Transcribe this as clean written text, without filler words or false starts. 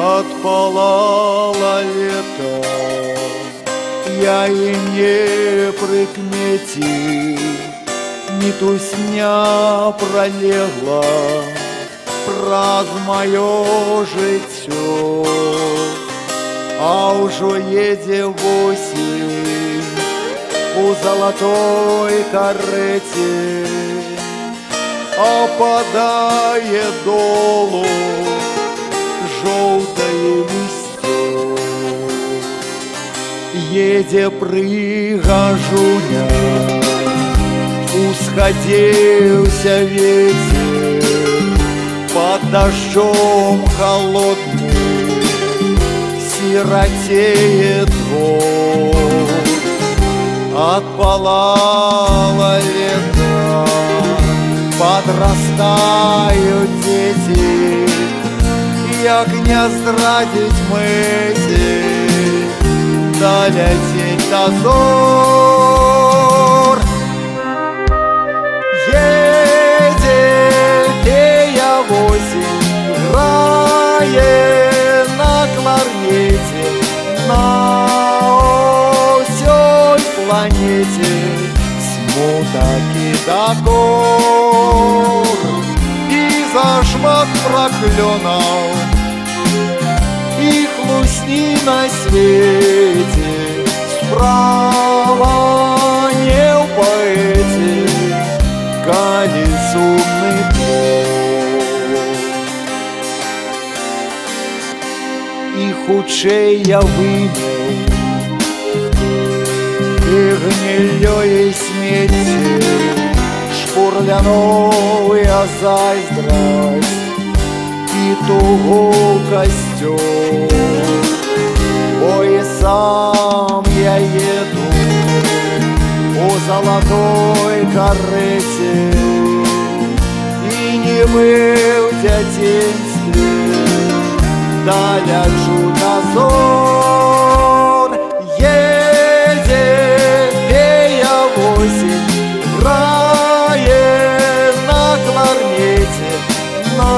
Отпалало лето, я и не прикметив, ни тусня пролегла праз моё жыццё, а ўжо едзе осень у золотой карете, опадае долу желтое листьё. Едзе прыгажуня, усходился ветер, под дождем холодным сиротеет двор. Отпалало лето, подрастают дети, як не здрадить мэти, долететь дозор. Едет фея осень, играет на кларнете, на всей планете смуток и докор. И зашмат проклёнов их лусни на свете, справа не в поэте колесумный двор. И худшей я вымел и гнилёй смерти, шпурляновая зайздрость и тугой костер. Ой, сам я еду у золотой карете и не был в детстве, доляжу дозор. Едет фея осень, играет на кларнете, на